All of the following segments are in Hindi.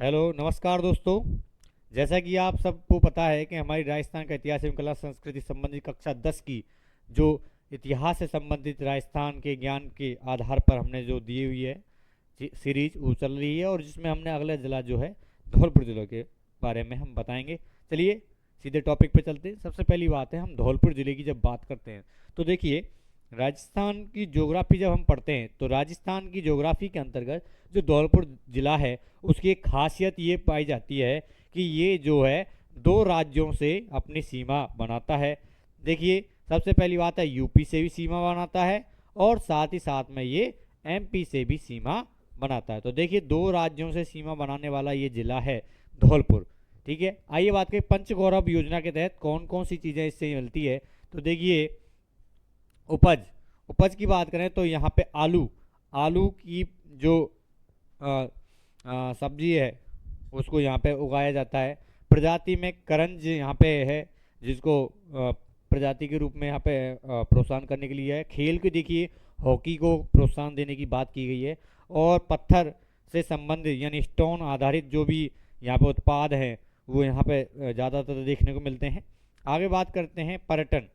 हेलो नमस्कार दोस्तों। जैसा कि आप सबको पता है कि हमारी राजस्थान का इतिहास एवं कला संस्कृति संबंधी कक्षा 10 की जो इतिहास से संबंधित राजस्थान के ज्ञान के आधार पर हमने जो दी हुई है सीरीज वो चल रही है, और जिसमें हमने अगला जिला जो है धौलपुर जिले के बारे में हम बताएंगे। चलिए सीधे टॉपिक पे चलते हैं। सबसे पहली बात है, हम धौलपुर जिले की जब बात करते हैं तो देखिए, राजस्थान की ज्योग्राफी जब हम पढ़ते हैं तो राजस्थान की ज्योग्राफी के अंतर्गत जो धौलपुर जिला है उसकी एक खासियत ये पाई जाती है कि ये जो है दो राज्यों से अपनी सीमा बनाता है। देखिए, सबसे पहली बात है यूपी से भी सीमा बनाता है और साथ ही साथ में ये एमपी से भी सीमा बनाता है। तो देखिए, दो राज्यों से सीमा बनाने वाला ये जिला है धौलपुर। ठीक है, आइए बात करें पंचगौरव योजना के तहत कौन कौन सी चीज़ें इससे मिलती है। तो देखिए, उपज उपज की बात करें तो यहाँ पे आलू आलू की जो सब्जी है उसको यहाँ पे उगाया जाता है। प्रजाति में करंज यहाँ पे है, जिसको प्रजाति के रूप में यहाँ पे प्रोत्साहन करने के लिए है। खेल को देखिए, हॉकी को प्रोत्साहन देने की बात की गई है। और पत्थर से संबंधित यानी स्टोन आधारित जो भी यहाँ पे उत्पाद हैं वो यहाँ पे ज़्यादातर देखने को मिलते हैं। आगे बात करते हैं पर्यटन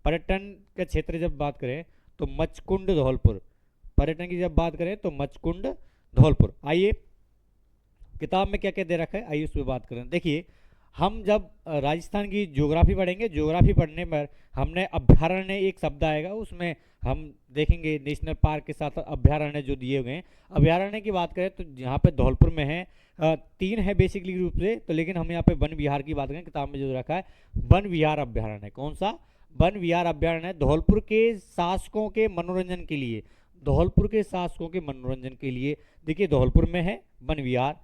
पर्यटन के क्षेत्र जब बात करें तो मचकुंड धौलपुर। पर्यटन की जब बात करें तो मचकुंड धौलपुर। आइए, किताब में क्या क्या दे रखा है आइए उस पर बात करें। देखिए, हम जब राजस्थान की ज्योग्राफी पढ़ेंगे, ज्योग्राफी पढ़ने पर हमने अभ्यारण्य एक शब्द आएगा, उसमें हम देखेंगे नेशनल पार्क के साथ अभ्यारण्य जो दिए हुए हैं। अभ्यारण्य की बात करें तो यहाँ पे धौलपुर में है, तीन है बेसिकली रूप से तो, लेकिन हम यहाँ पे वन विहार की बात करें, किताब में जो रखा है वन विहार अभ्यारण्य। कौन सा वन विहार अभ्यारण्य? धौलपुर के शासकों के मनोरंजन के लिए, धौलपुर के शासकों के मनोरंजन के लिए देखिए धौलपुर में है वन विहार।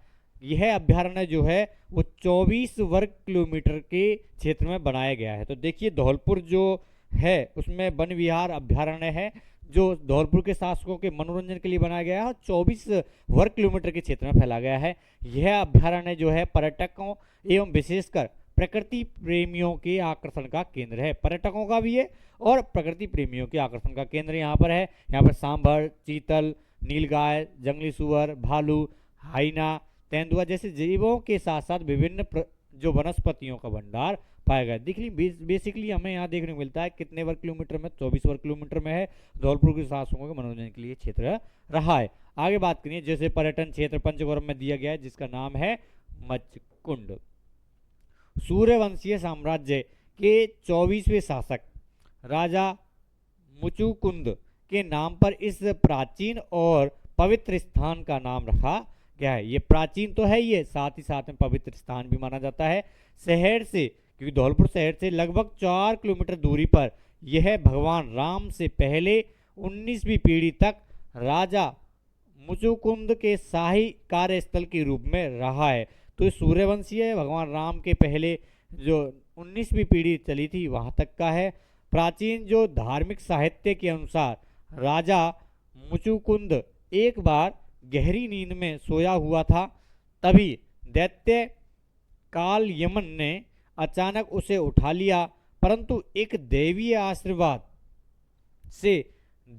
यह अभ्यारण्य जो है वो 24 वर्ग किलोमीटर के क्षेत्र में बनाया गया है। तो देखिए, धौलपुर जो है उसमें वन विहार अभ्यारण्य है जो धौलपुर के शासकों के मनोरंजन के लिए बनाया गया है और 24 वर्ग किलोमीटर के क्षेत्र में फैला गया है। यह अभ्यारण्य जो है पर्यटकों एवं विशेषकर प्रकृति प्रेमियों के आकर्षण का केंद्र है। पर्यटकों का भी है और प्रकृति प्रेमियों के आकर्षण का केंद्र यहाँ पर है। यहाँ पर सांभर, चीतल, नीलगाय, जंगली सुअर, भालू, हाइना, तेंदुआ जैसे जीवों के साथ साथ विभिन्न जो वनस्पतियों का भंडार पाया गया। देखिए, बेसिकली हमें यहाँ देखने को मिलता है कितने वर्ग किलोमीटर में, 24 वर्ग किलोमीटर में है। धौलपुर के शासकों के मनोरंजन के लिए क्षेत्र रहा है। आगे बात करिए, जैसे पर्यटन क्षेत्र पंचगौरव में दिया गया है जिसका नाम है मचकुंड। सूर्यवंशीय साम्राज्य के 24वें शासक राजा मुचुकुंद के नाम पर इस प्राचीन और पवित्र स्थान का नाम रखा गया है। ये प्राचीन तो है, ये साथ ही साथ में पवित्र स्थान भी माना जाता है। शहर से, क्योंकि धौलपुर शहर से लगभग 4 किलोमीटर दूरी पर यह भगवान राम से पहले 19वीं पीढ़ी तक राजा मुचुकुंद के शाही कार्यस्थल के रूप में रहा है। तो ये सूर्यवंशीय है, भगवान राम के पहले जो 19वीं पीढ़ी चली थी वहां तक का है। प्राचीन जो धार्मिक साहित्य के अनुसार राजा मुचुकुंद एक बार गहरी नींद में सोया हुआ था, तभी दैत्य काल यमन ने अचानक उसे उठा लिया, परंतु एक दैवीय आशीर्वाद से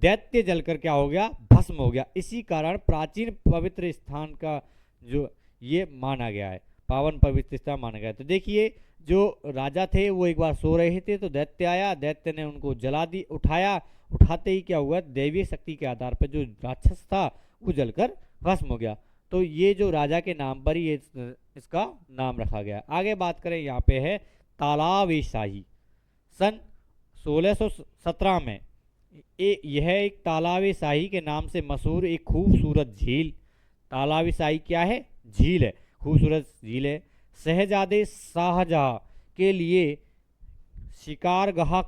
दैत्य जलकर क्या हो गया, भस्म हो गया। इसी कारण प्राचीन पवित्र स्थान का जो ये माना गया है, पावन पवित्र स्थान माना गया है। तो देखिए, जो राजा थे वो एक बार सो रहे थे तो दैत्य आया, दैत्य ने उनको जला दी, उठाया। उठाते ही क्या हुआ, दैवीय शक्ति के आधार पर जो राक्षस था वो जलकर भस्म हो गया। तो ये जो राजा के नाम पर ही ये इसका नाम रखा गया। आगे बात करें, यहाँ पे है तालाब-ए शाही। सन 1617 में यह एक तालाब-ए शाही के नाम से मशहूर एक खूबसूरत झील, तालाब-ए शाही क्या है, झील है, खूबसूरत झील है, शहजादे शाहजहां के लिए शिकारगाह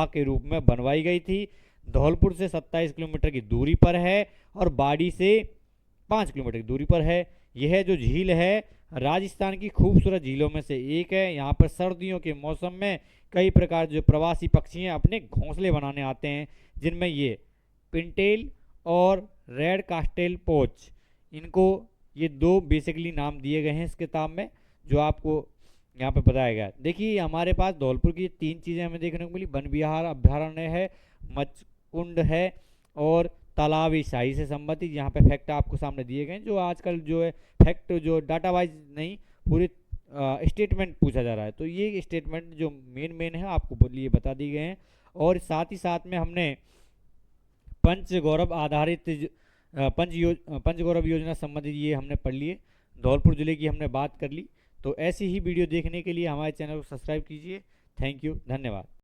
के रूप में बनवाई गई थी। धौलपुर से 27 किलोमीटर की दूरी पर है और बाड़ी से 5 किलोमीटर की दूरी पर है। यह जो झील है राजस्थान की खूबसूरत झीलों में से एक है। यहाँ पर सर्दियों के मौसम में कई प्रकार जो प्रवासी पक्षी हैं अपने घोंसले बनाने आते हैं, जिनमें ये पिंटेल और रेड कास्टेल पोच, इनको ये दो बेसिकली नाम दिए गए हैं इस किताब में जो आपको यहाँ पे बताया गया। देखिए, हमारे पास धौलपुर की 3 चीज़ें हमें देखने को मिली, वन विहार अभ्यारण्य है, मचकुंड है और तालाबी शाही से संबंधित यहाँ पे फैक्ट आपको सामने दिए गए हैं, जो आजकल जो है फैक्ट जो डाटा वाइज नहीं, पूरे स्टेटमेंट पूछा जा रहा है। तो ये स्टेटमेंट जो मेन मेन है आपको लिए बता दिए गए हैं। और साथ ही साथ में हमने पंच गौरव आधारित पंच गौरव योजना संबंधित ये हमने पढ़ लिए, धौलपुर जिले की हमने बात कर ली। तो ऐसी ही वीडियो देखने के लिए हमारे चैनल को सब्सक्राइब कीजिए। थैंक यू, धन्यवाद।